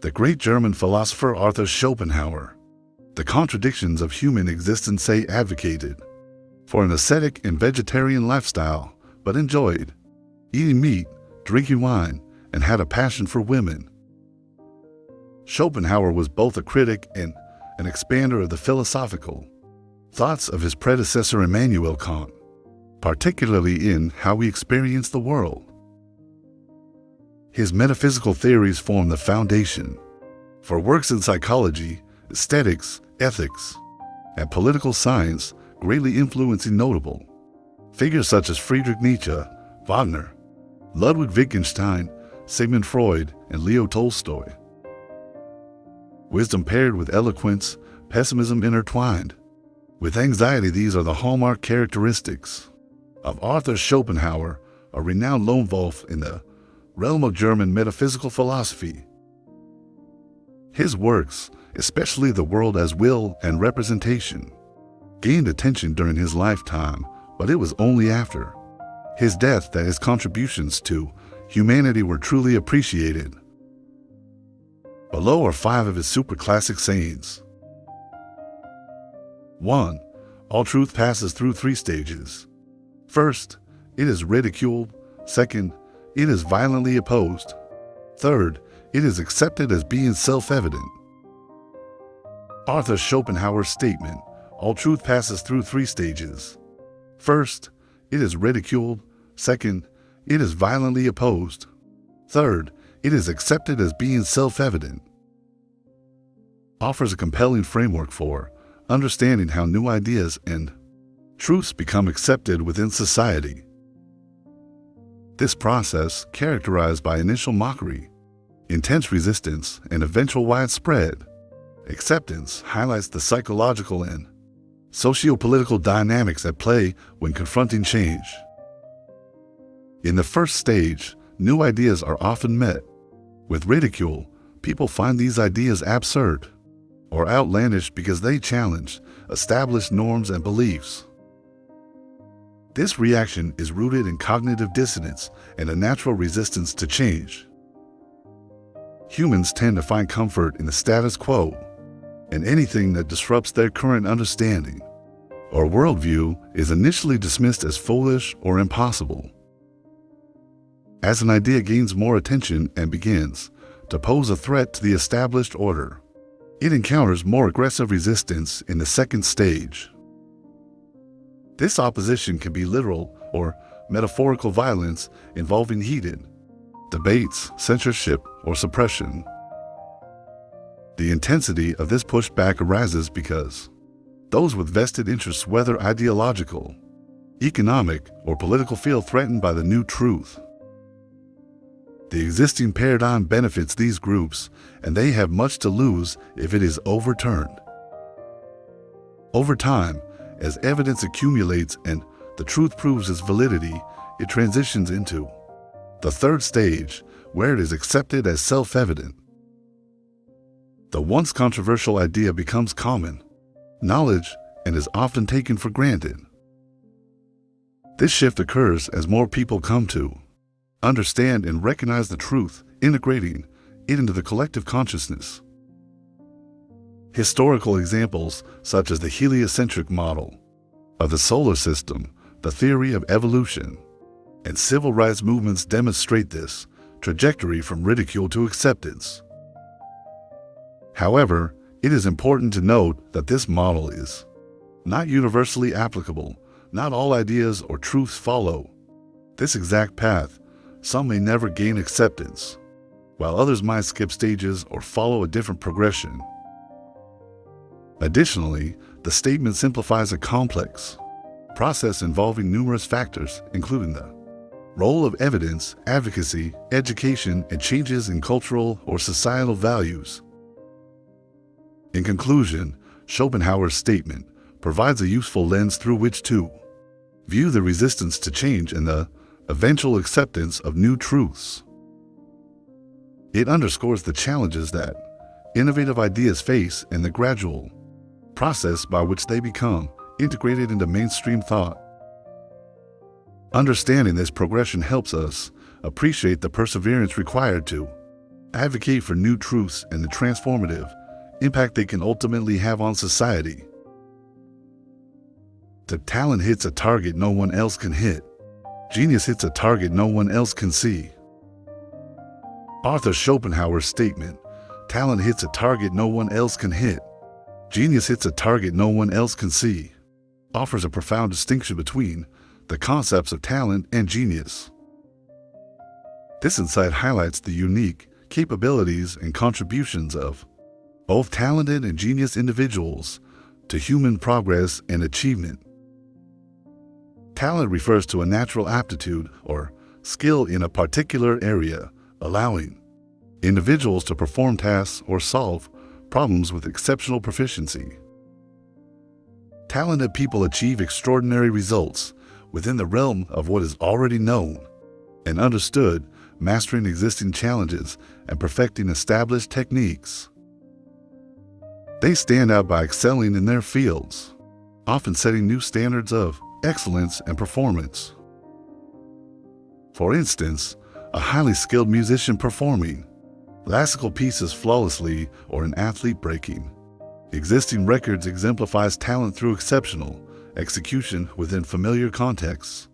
The great German philosopher Arthur Schopenhauer, the contradictions of human existence advocated for an ascetic and vegetarian lifestyle, but enjoyed eating meat, drinking wine, and had a passion for women. Schopenhauer was both a critic and an expander of the philosophical thoughts of his predecessor Immanuel Kant, particularly in how we experience the world. His metaphysical theories form the foundation for works in psychology, aesthetics, ethics, and political science, greatly influencing notable figures such as Friedrich Nietzsche, Wagner, Ludwig Wittgenstein, Sigmund Freud, and Leo Tolstoy. Wisdom paired with eloquence, pessimism intertwined with anxiety, these are the hallmark characteristics of Arthur Schopenhauer, a renowned lone wolf in the realm of German metaphysical philosophy. His works, especially The World as Will and Representation, gained attention during his lifetime, but it was only after his death that his contributions to humanity were truly appreciated. Below are 5 of his super classic sayings. 1. All truth passes through 3 stages. First, it is ridiculed. Second, it is violently opposed. Third, it is accepted as being self-evident. Arthur Schopenhauer's statement, all truth passes through 3 stages. First, it is ridiculed. Second, it is violently opposed. Third, it is accepted as being self-evident. Offers a compelling framework for understanding how new ideas and truths become accepted within society. This process, characterized by initial mockery, intense resistance, and eventual widespread acceptance, highlights the psychological and socio-political dynamics at play when confronting change. In the first stage, new ideas are often met with ridicule. People find these ideas absurd or outlandish because they challenge established norms and beliefs. This reaction is rooted in cognitive dissonance and a natural resistance to change. Humans tend to find comfort in the status quo, and anything that disrupts their current understanding or worldview is initially dismissed as foolish or impossible. As an idea gains more attention and begins to pose a threat to the established order, it encounters more aggressive resistance in the second stage. This opposition can be literal or metaphorical violence involving heated debates, censorship, or suppression. The intensity of this pushback arises because those with vested interests, whether ideological, economic, or political, feel threatened by the new truth. The existing paradigm benefits these groups, and they have much to lose if it is overturned. Over time, as evidence accumulates and the truth proves its validity, it transitions into the third stage, where it is accepted as self-evident. The once controversial idea becomes common knowledge and is often taken for granted. This shift occurs as more people come to understand and recognize the truth, integrating it into the collective consciousness. Historical examples such as the heliocentric model of the solar system, the theory of evolution, and civil rights movements demonstrate this trajectory from ridicule to acceptance. However, it is important to note that this model is not universally applicable. Not all ideas or truths follow this exact path. Some may never gain acceptance, while others might skip stages or follow a different progression. Additionally, the statement simplifies a complex process involving numerous factors, including the role of evidence, advocacy, education, and changes in cultural or societal values. In conclusion, Schopenhauer's statement provides a useful lens through which to view the resistance to change and the eventual acceptance of new truths. It underscores the challenges that innovative ideas face and the gradual process by which they become integrated into mainstream thought. Understanding this progression helps us appreciate the perseverance required to advocate for new truths and the transformative impact they can ultimately have on society. The talent hits a target no one else can hit. Genius hits a target no one else can see. Arthur Schopenhauer's statement, "Talent hits a target no one else can hit. Genius hits a target no one else can see," offers a profound distinction between the concepts of talent and genius. This insight highlights the unique capabilities and contributions of both talented and genius individuals to human progress and achievement. Talent refers to a natural aptitude or skill in a particular area, allowing individuals to perform tasks or solve problems with exceptional proficiency. Talented people achieve extraordinary results within the realm of what is already known and understood, mastering existing challenges and perfecting established techniques. They stand out by excelling in their fields, often setting new standards of excellence and performance. For instance, a highly skilled musician performing classical pieces flawlessly or an athlete breaking existing records exemplifies talent through exceptional execution within familiar contexts.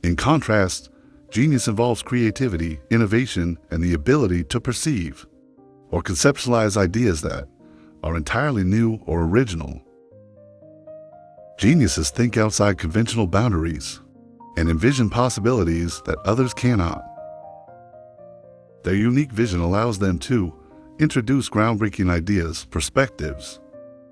In contrast, genius involves creativity, innovation, and the ability to perceive or conceptualize ideas that are entirely new or original. Geniuses think outside conventional boundaries and envision possibilities that others cannot. Their unique vision allows them to introduce groundbreaking ideas, perspectives,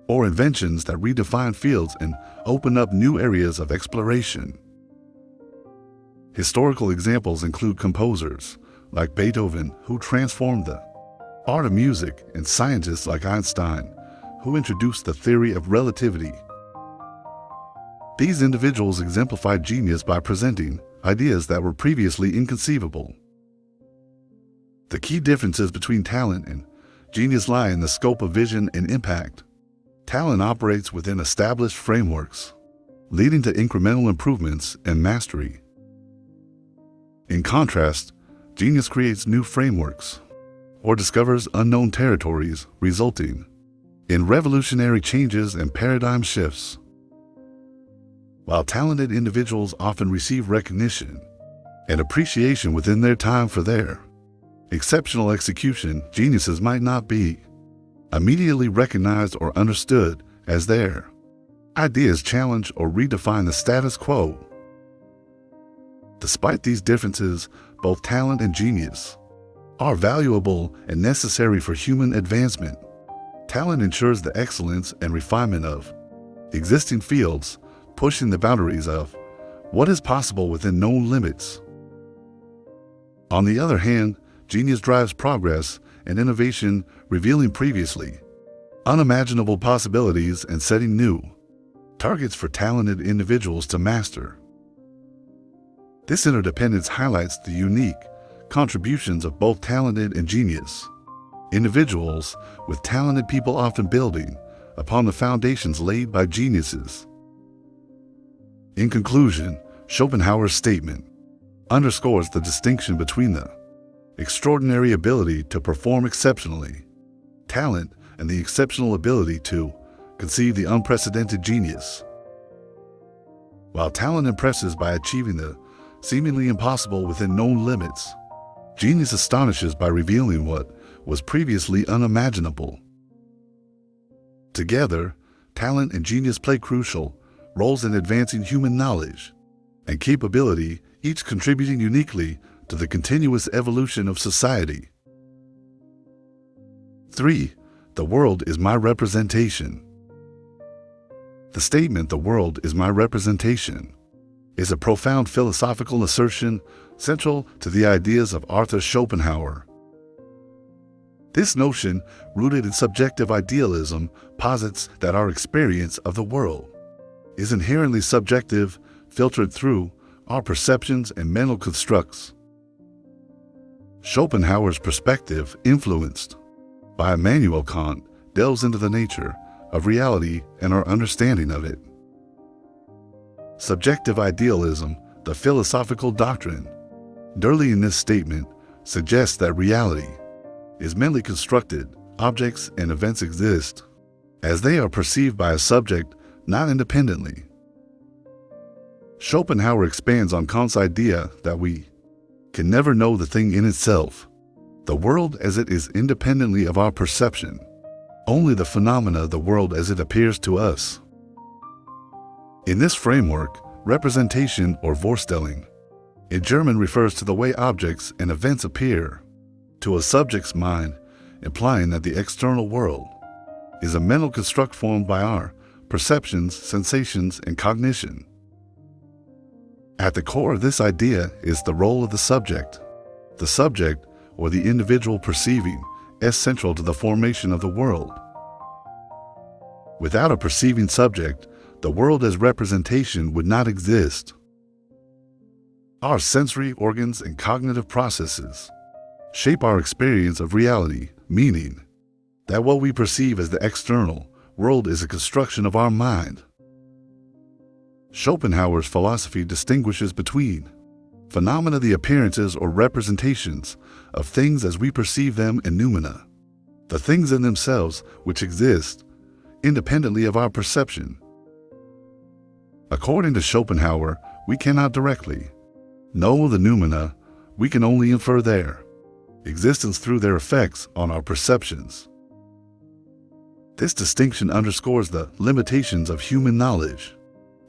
or inventions that redefine fields and open up new areas of exploration. Historical examples include composers like Beethoven, who transformed the art of music, and scientists like Einstein, who introduced the theory of relativity. These individuals exemplified genius by presenting ideas that were previously inconceivable. The key differences between talent and genius lie in the scope of vision and impact. Talent operates within established frameworks, leading to incremental improvements and mastery. In contrast, genius creates new frameworks or discovers unknown territories, resulting in revolutionary changes and paradigm shifts. While talented individuals often receive recognition and appreciation within their time for their exceptional execution, geniuses might not be immediately recognized or understood as their ideas challenge or redefine the status quo. Despite these differences, both talent and genius are valuable and necessary for human advancement. Talent ensures the excellence and refinement of existing fields, pushing the boundaries of what is possible within known limits. On the other hand, genius drives progress and innovation, revealing previously unimaginable possibilities and setting new targets for talented individuals to master. This interdependence highlights the unique contributions of both talented and genius individuals, with talented people often building upon the foundations laid by geniuses. In conclusion, Schopenhauer's statement underscores the distinction between the extraordinary ability to perform exceptionally, talent, and the exceptional ability to conceive the unprecedented genius. While talent impresses by achieving the seemingly impossible within known limits, genius astonishes by revealing what was previously unimaginable. Together, talent and genius play crucial roles in advancing human knowledge and capability, each contributing uniquely to the continuous evolution of society. 3. The world is my representation. The statement, "the world is my representation," is a profound philosophical assertion central to the ideas of Arthur Schopenhauer. This notion, rooted in subjective idealism, posits that our experience of the world is inherently subjective, filtered through our perceptions and mental constructs. Schopenhauer's perspective, influenced by Immanuel Kant, delves into the nature of reality and our understanding of it. Subjective idealism, the philosophical doctrine. Early in this statement, suggests that reality is mentally constructed. Objects and events exist as they are perceived by a subject, not independently. Schopenhauer expands on Kant's idea that we can never know the thing in itself, the world as it is independently of our perception, only the phenomena of the world as it appears to us. In this framework, representation or Vorstellung in German refers to the way objects and events appear to a subject's mind, implying that the external world is a mental construct formed by our perceptions, sensations, and cognition. At the core of this idea is the role of the subject. The subject, or the individual perceiving, is central to the formation of the world. Without a perceiving subject, the world as representation would not exist. Our sensory organs and cognitive processes shape our experience of reality, meaning that what we perceive as the external world is a construction of our mind. Schopenhauer's philosophy distinguishes between phenomena, the appearances or representations of things as we perceive them, and noumena, the things in themselves which exist independently of our perception. According to Schopenhauer, we cannot directly know the noumena, we can only infer their existence through their effects on our perceptions. This distinction underscores the limitations of human knowledge,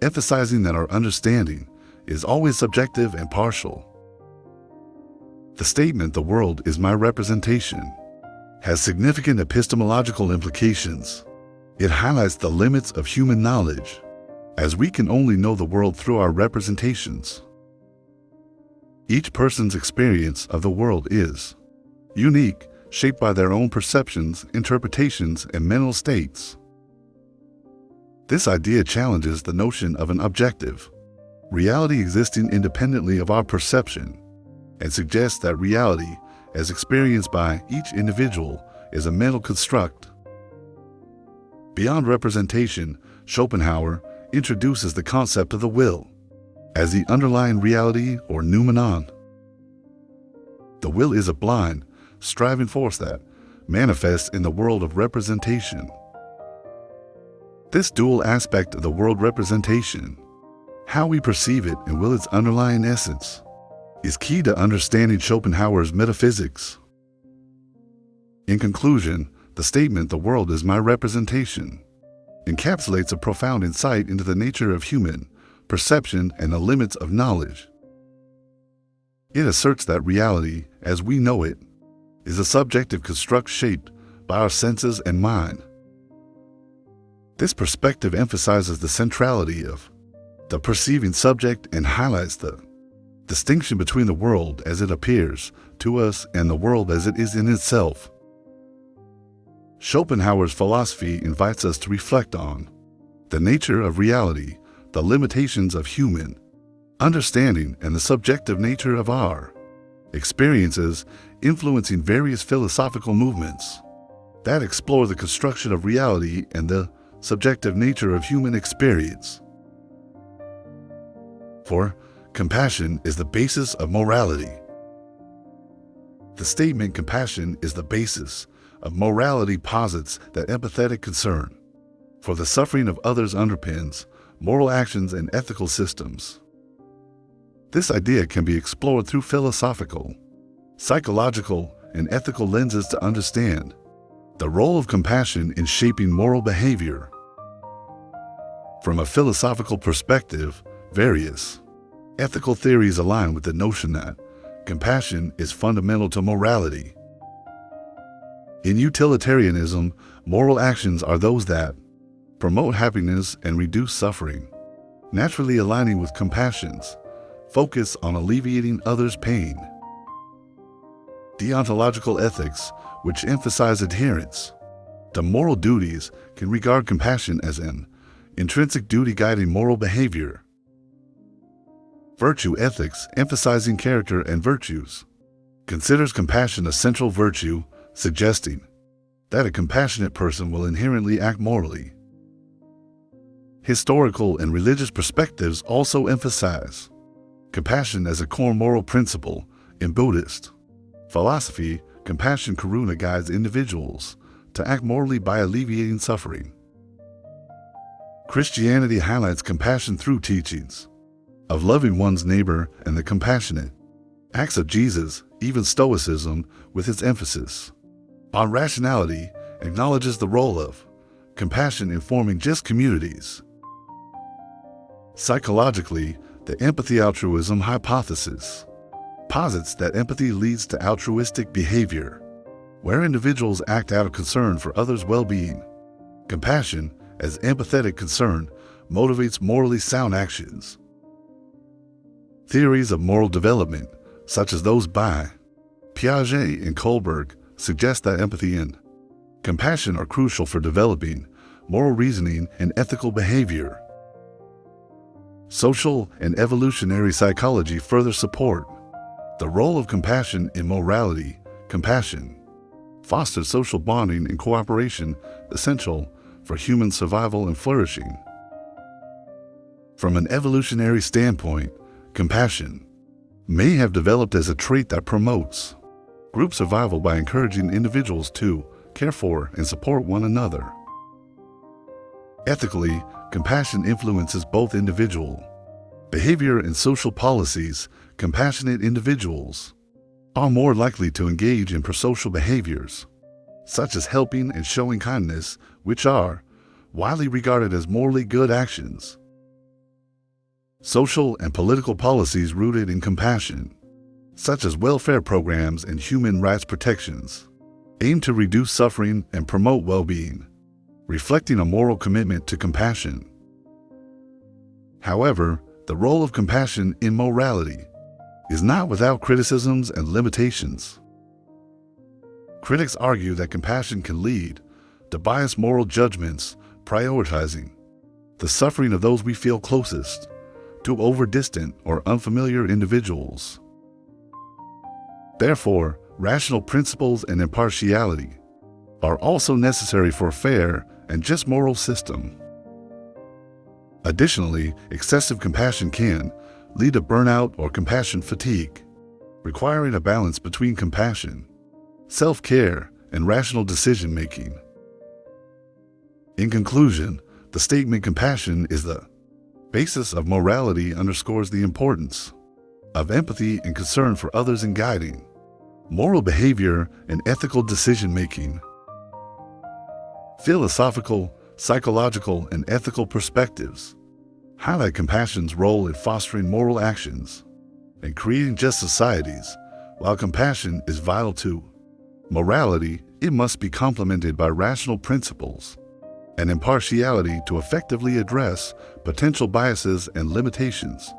emphasizing that our understanding is always subjective and partial. The statement, "the world is my representation," has significant epistemological implications. It highlights the limits of human knowledge, as we can only know the world through our representations. Each person's experience of the world is unique, shaped by their own perceptions, interpretations, and mental states. This idea challenges the notion of an objective reality existing independently of our perception, and suggests that reality, as experienced by each individual, is a mental construct. Beyond representation, Schopenhauer introduces the concept of the will as the underlying reality or noumenon. The will is a blind, striving force that manifests in the world of representation. This dual aspect of the world representation, how we perceive it and will its underlying essence, is key to understanding Schopenhauer's metaphysics. In conclusion, the statement, "the world is my representation," encapsulates a profound insight into the nature of human perception and the limits of knowledge. It asserts that reality, as we know it, is a subjective construct shaped by our senses and mind. This perspective emphasizes the centrality of the perceiving subject and highlights the distinction between the world as it appears to us and the world as it is in itself. Schopenhauer's philosophy invites us to reflect on the nature of reality, the limitations of human understanding, and the subjective nature of our experiences, influencing various philosophical movements that explore the construction of reality and the subjective nature of human experience. For compassion is the basis of morality. The statement, "compassion is the basis of morality," posits that empathetic concern for the suffering of others underpins moral actions and ethical systems. This idea can be explored through philosophical, psychological, and ethical lenses to understand the role of compassion in shaping moral behavior. From a philosophical perspective, various ethical theories align with the notion that compassion is fundamental to morality. In utilitarianism, moral actions are those that promote happiness and reduce suffering, naturally aligning with compassion's focus on alleviating others' pain. Deontological ethics, which emphasize adherence to moral duties, can regard compassion as an intrinsic duty guiding moral behavior. Virtue ethics, emphasizing character and virtues, considers compassion a central virtue, suggesting that a compassionate person will inherently act morally. Historical and religious perspectives also emphasize compassion as a core moral principle. In Buddhist philosophy, compassion karuna guides individuals to act morally by alleviating suffering. Christianity highlights compassion through teachings of loving one's neighbor and the compassionate acts of Jesus. Even Stoicism, with its emphasis on rationality, acknowledges the role of compassion in forming just communities. Psychologically, the empathy-altruism hypothesis posits that empathy leads to altruistic behavior, where individuals act out of concern for others' well-being. Compassion, as empathetic concern, motivates morally sound actions. Theories of moral development, such as those by Piaget and Kohlberg, suggest that empathy and compassion are crucial for developing moral reasoning and ethical behavior. Social and evolutionary psychology further support the role of compassion in morality. Compassion fosters social bonding and cooperation, essential for human survival and flourishing. From an evolutionary standpoint, compassion may have developed as a trait that promotes group survival by encouraging individuals to care for and support one another. Ethically, compassion influences both individual behavior and social policies. Compassionate individuals are more likely to engage in prosocial behaviors, such as helping and showing kindness, which are widely regarded as morally good actions. Social and political policies rooted in compassion, such as welfare programs and human rights protections, aim to reduce suffering and promote well-being, reflecting a moral commitment to compassion. However, the role of compassion in morality is not without criticisms and limitations. Critics argue that compassion can lead to biased moral judgments, prioritizing the suffering of those we feel closest to over distant or unfamiliar individuals. Therefore, rational principles and impartiality are also necessary for a fair and just moral system. Additionally, excessive compassion can lead to burnout or compassion fatigue, requiring a balance between compassion, self-care, and rational decision-making. In conclusion, the statement compassion is the basis of morality underscores the importance of empathy and concern for others in guiding moral behavior and ethical decision-making. Philosophical, psychological, and ethical perspectives highlight compassion's role in fostering moral actions and creating just societies. While compassion is vital to morality, it must be complemented by rational principles and impartiality to effectively address potential biases and limitations.